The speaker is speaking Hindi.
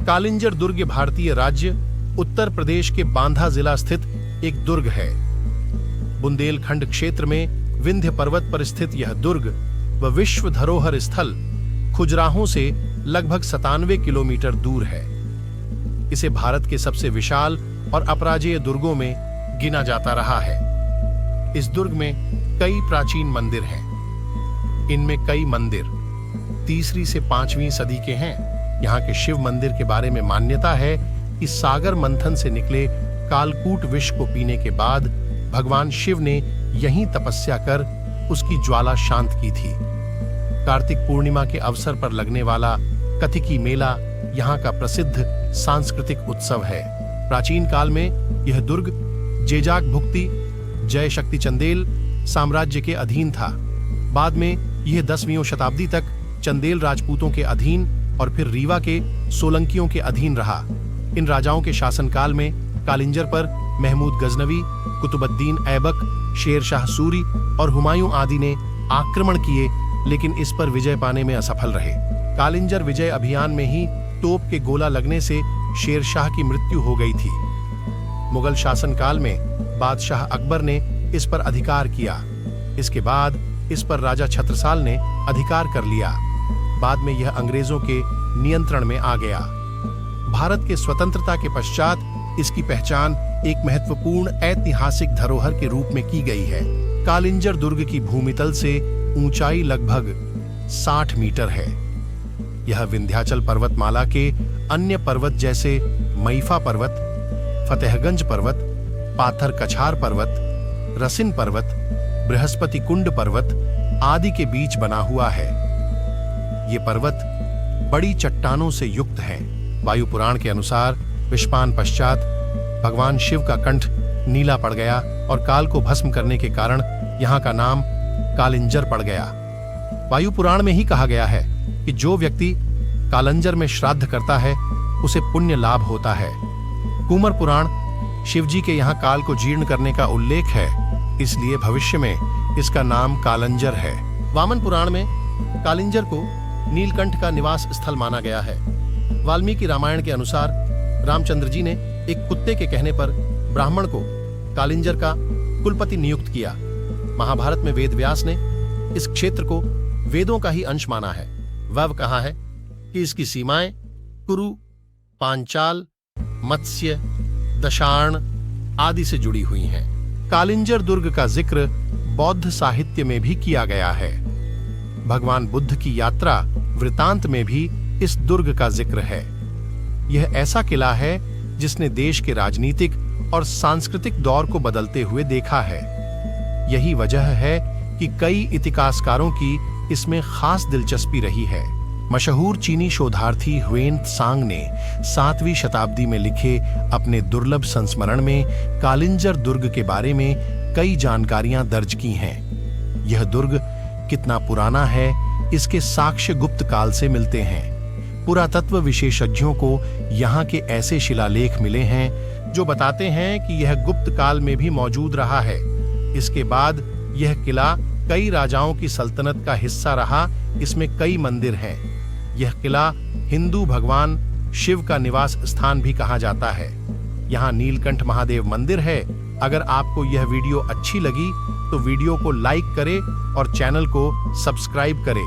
कालिंजर दुर्ग भारतीय राज्य उत्तर प्रदेश के बांदा जिला स्थित एक दुर्ग है। बुंदेलखंड क्षेत्र में विंध्य पर्वत पर स्थित यह दुर्ग व विश्व धरोहर स्थल खुजराहों से लगभग 97 किलोमीटर दूर है। इसे भारत के सबसे विशाल और अपराजेय दुर्गों में गिना जाता रहा है। इस दुर्ग में कई प्राचीन मंदिर हैं। इनमें कई मंदिर 3वीं से 5वीं सदी के हैं। यहाँ के शिव मंदिर के बारे में मान्यता है कि सागर मंथन से निकले कालकूट विष को पीने के बाद भगवान शिव ने यहीं तपस्या कर उसकी ज्वाला शांत की थी। कार्तिक पूर्णिमा के अवसर पर लगने वाला कथिकी मेला यहाँ का प्रसिद्ध सांस्कृतिक उत्सव है। प्राचीन काल में यह दुर्ग जेजाक भुक्ति जय शक्ति चंदेल साम्राज्य के अधीन था। बाद में यह 10वीं शताब्दी तक चंदेल राजपूतों के अधीन और फिर रीवा के सोलंकियों के अधीन रहा। इन राजाओं के शासनकाल में कालिंजर पर महमूद गजनवी, कुतुबुद्दीन ऐबक, शेर शाह सूरी और हुमायूं आदि ने आक्रमण किए, लेकिन इस पर विजय पाने में असफल रहे। कालिंजर विजय अभियान में ही तोप के गोला लगने से शेर शाह की मृत्यु हो गई थी। मुगल शासनकाल में बादशाह अकबर ने इस पर अधिकार किया। इसके बाद इस पर राजा छत्रसाल ने अधिकार कर लिया। बाद में यह अंग्रेजों के नियंत्रण में आ गया। भारत के स्वतंत्रता के पश्चात इसकी पहचान एक महत्वपूर्ण ऐतिहासिक धरोहर के रूप में की गई है। कालिंजर दुर्ग की भूमितल से ऊंचाई लगभग 60 मीटर है। यह विंध्याचल पर्वतमाला के अन्य पर्वत जैसे मईफा पर्वत, फतेहगंज पर्वत, पाथर कछार पर्वत, रसिन पर्वत, बृहस्पति कुंड पर्वत आदि के बीच बना हुआ है। ये पर्वत बड़ी चट्टानों से युक्त हैं। वायु पुराण के अनुसार विषपान पश्चात भगवान शिव का कंठ नीला पड़ गया और काल को भस्म करने के कारण यहाँ का नाम कालिंजर पड़ गया। वायु पुराण में ही कहा गया है कि जो व्यक्ति कालंजर में श्राद्ध करता है उसे पुण्य लाभ होता है। कुमर पुराण शिवजी के यहाँ काल को जीर्ण करने का उल्लेख है, इसलिए भविष्य में इसका नाम कालंजर है। वामन पुराण में कालिंजर को नीलकंठ का निवास स्थल माना गया है। वाल्मीकि रामायण के अनुसार रामचंद्र जी ने एक कुत्ते के कहने पर ब्राह्मण को कालिंजर का कुलपति नियुक्त किया। महाभारत में वेद व्यास ने इस क्षेत्र को वेदों का ही अंश माना है। वह कहा है कि इसकी सीमाएं कुरु, पांचाल, मत्स्य, दशार्ण आदि से जुड़ी हुई हैं। कालिंजर दुर्ग का जिक्र बौद्ध साहित्य में भी किया गया है। भगवान बुद्ध की यात्रा वृतांत में भी इस दुर्ग का जिक्र है। यह ऐसा किला है जिसने देश के राजनीतिक और सांस्कृतिक दौर को बदलते हुए देखा है। यही वजह है कि कई इतिहासकारों की इसमें खास दिलचस्पी रही है। मशहूर चीनी शोधार्थी ह्वेन त्सांग ने 7वीं शताब्दी में लिखे अपने दुर्लभ संस्मरण में कालिंजर दुर्ग के बारे में कई जानकारियां दर्ज की हैं। यह दुर्ग कितना पुराना है, इसके साक्ष्य गुप्त काल से मिलते हैं। पुरातत्व विशेषज्ञों को यहाँ के ऐसे शिलालेख मिले हैं जो बताते हैं कि यह गुप्त काल में भी मौजूद रहा है। इसके बाद यह किला कई राजाओं की सल्तनत का हिस्सा रहा। इसमें कई मंदिर हैं। यह किला हिंदू भगवान शिव का निवास स्थान भी कहा जाता है। यहाँ नीलकंठ महादेव मंदिर है। अगर आपको यह वीडियो अच्छी लगी तो वीडियो को लाइक करें और चैनल को सब्सक्राइब करें।